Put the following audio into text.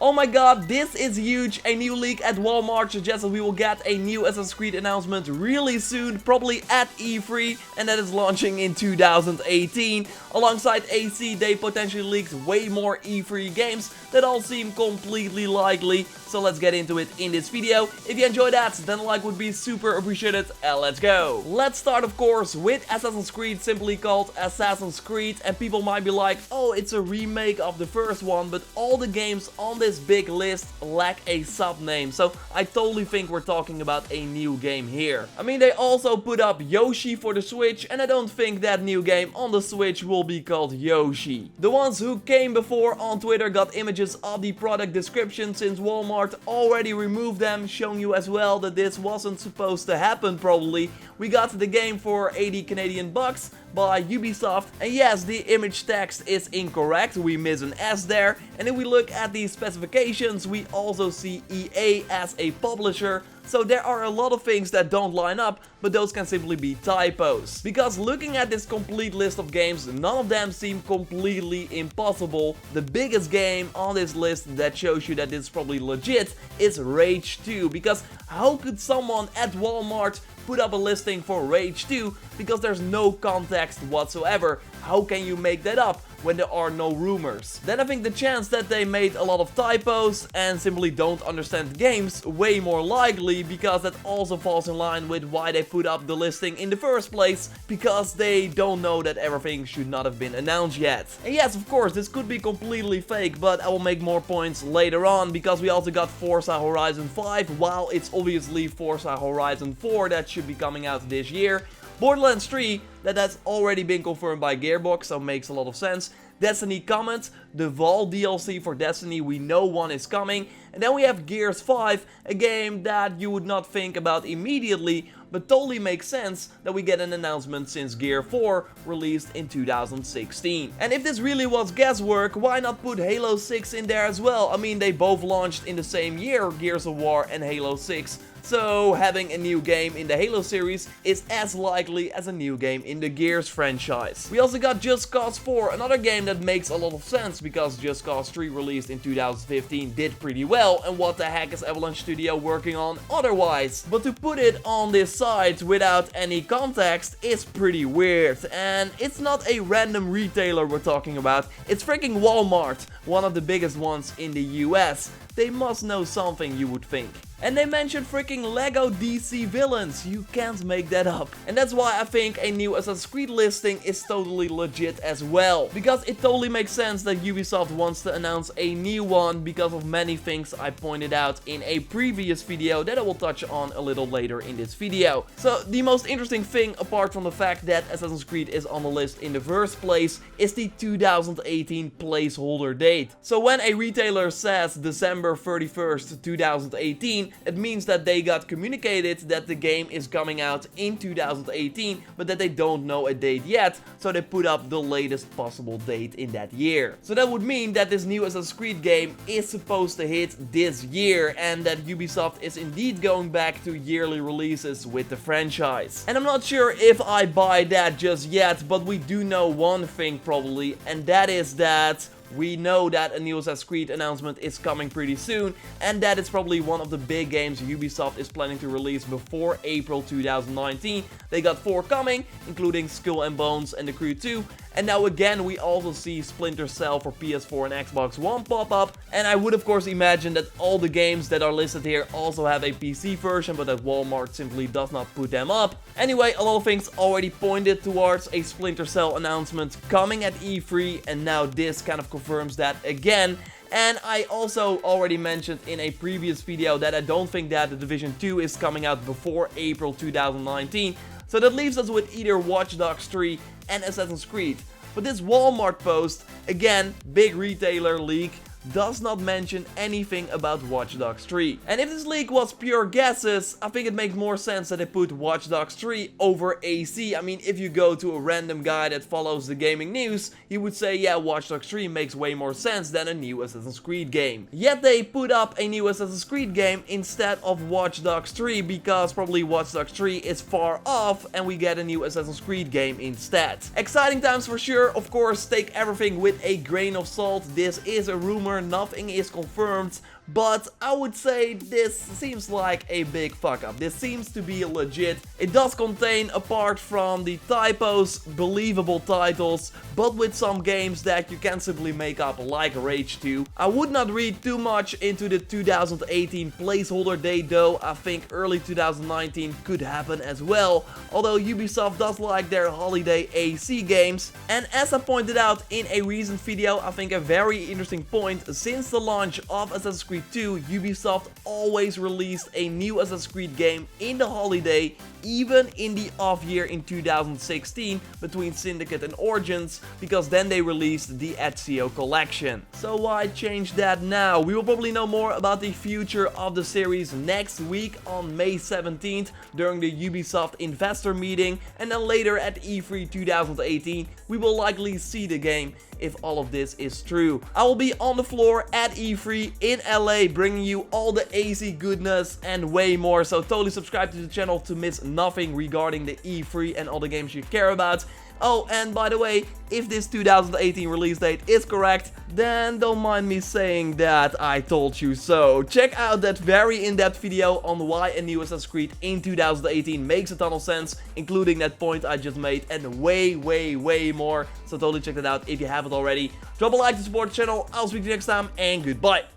Oh my god, this is huge. A new leak at Walmart suggests that we will get a new Assassin's Creed announcement really soon, probably at E3, and that is launching in 2018. Alongside AC, they potentially leaked way more E3 games that all seem completely likely. So let's get into it in this video. If you enjoyed that, then a like would be super appreciated, and let's go. Let's start, of course, with Assassin's Creed, simply called Assassin's Creed, and people might be like, oh, it's a remake of the first one, but all the games on this big list lack a sub-name, so I totally think we're talking about a new game here. I mean, they also put up Yoshi for the Switch, and I don't think that new game on the Switch will be called Yoshi. The ones who came before on Twitter got images of the product description, since Walmart already removed them, showing you as well that this wasn't supposed to happen probably. We got the game for 80 Canadian bucks by Ubisoft, and yes, the image text is incorrect, we miss an S there, and if we look at the specifications, we also see EA as a publisher, so there are a lot of things that don't line up, but those can simply be typos. Because looking at this complete list of games, none of them seem completely impossible. The biggest game on this list that shows you that this is probably legit is Rage 2, because how could someone at Walmart put up a listing for Rage 2 because there's no context whatsoever? How can you make that up when there are no rumors? Then I think the chance that they made a lot of typos and simply don't understand games way more likely, because that also falls in line with why they put up the listing in the first place, because they don't know that everything should not have been announced yet. And yes, of course, this could be completely fake, but I will make more points later on, because we also got Forza Horizon 5, while it's obviously Forza Horizon 4 that should be coming out this year. Borderlands 3, that's already been confirmed by Gearbox, so makes a lot of sense. Destiny Comment, the Vault DLC for Destiny, we know one is coming. And then we have Gears 5, a game that you would not think about immediately, but totally makes sense that we get an announcement since Gear 4 released in 2016. And if this really was guesswork, why not put Halo 6 in there as well? I mean, they both launched in the same year, Gears of War and Halo 6. So having a new game in the Halo series is as likely as a new game in the Gears franchise. We also got Just Cause 4, another game that makes a lot of sense, because Just Cause 3 released in 2015 did pretty well, and what the heck is Avalanche Studio working on otherwise? But to put it on this site without any context is pretty weird, and it's not a random retailer we're talking about, it's freaking Walmart, one of the biggest ones in the US. They must know something, you would think. And they mentioned freaking Lego DC villains, you can't make that up. And that's why I think a new Assassin's Creed listing is totally legit as well. Because it totally makes sense that Ubisoft wants to announce a new one, because of many things I pointed out in a previous video that I will touch on a little later in this video. So the most interesting thing, apart from the fact that Assassin's Creed is on the list in the first place, is the 2018 placeholder date. So when a retailer says December 31st, 2018, it means that they got communicated that the game is coming out in 2018, but that they don't know a date yet, so they put up the latest possible date in that year. So that would mean that this new Assassin's Creed game is supposed to hit this year, and that Ubisoft is indeed going back to yearly releases with the franchise. And I'm not sure if I buy that just yet, but we do know one thing probably, and that is that we know that a new Assassin's Creed announcement is coming pretty soon, and that is probably one of the big games Ubisoft is planning to release before April 2019. They got 4 coming, including Skull and Bones and The Crew 2, and now again we also see Splinter Cell for PS4 and Xbox One pop up, and I would of course imagine that all the games that are listed here also have a PC version, but that Walmart simply does not put them up. Anyway, a lot of things already pointed towards a Splinter Cell announcement coming at E3, and now this kind of confirms that again. And I also already mentioned in a previous video that I don't think that The Division 2 is coming out before April 2019. So that leaves us with either Watch Dogs 3 and Assassin's Creed. But this Walmart post, again, big retailer leak, does not mention anything about Watch Dogs 3. And if this leak was pure guesses, I think it makes more sense that they put Watch Dogs 3 over AC. I mean, if you go to a random guy that follows the gaming news, he would say, yeah, Watch Dogs 3 makes way more sense than a new Assassin's Creed game. Yet they put up a new Assassin's Creed game instead of Watch Dogs 3, because probably Watch Dogs 3 is far off and we get a new Assassin's Creed game instead. Exciting times for sure. Of course, take everything with a grain of salt. This is a rumor. rumor, nothing is confirmed, but I would say this seems like a big fuck up. This seems to be legit. It does contain, apart from the typos, believable titles, but with some games that you can simply make up, like Rage 2. I would not read too much into the 2018 placeholder date though. I think early 2019 could happen as well, although Ubisoft does like their holiday AC games. And as I pointed out in a recent video, I think a very interesting point: since the launch of Assassin's Creed 2, Ubisoft always released a new Assassin's Creed game in the holiday, even in the off year in 2016 between Syndicate and Origins, because then they released the Ezio collection. So why change that now? We will probably know more about the future of the series next week on May 17th during the Ubisoft investor meeting, and then later at E3 2018 we will likely see the game if all of this is true. I will be on the floor at E3 in LA bringing you all the AC goodness and way more, so totally subscribe to the channel to miss nothing regarding the E3 and all the games you care about. Oh, and by the way, if this 2018 release date is correct, then don't mind me saying that I told you so. Check out that very in-depth video on why a new Assassin's Creed in 2018 makes a ton of sense, including that point I just made and way more. So totally check that out if you haven't already. Drop a like to support the channel. I'll speak to you next time, and goodbye.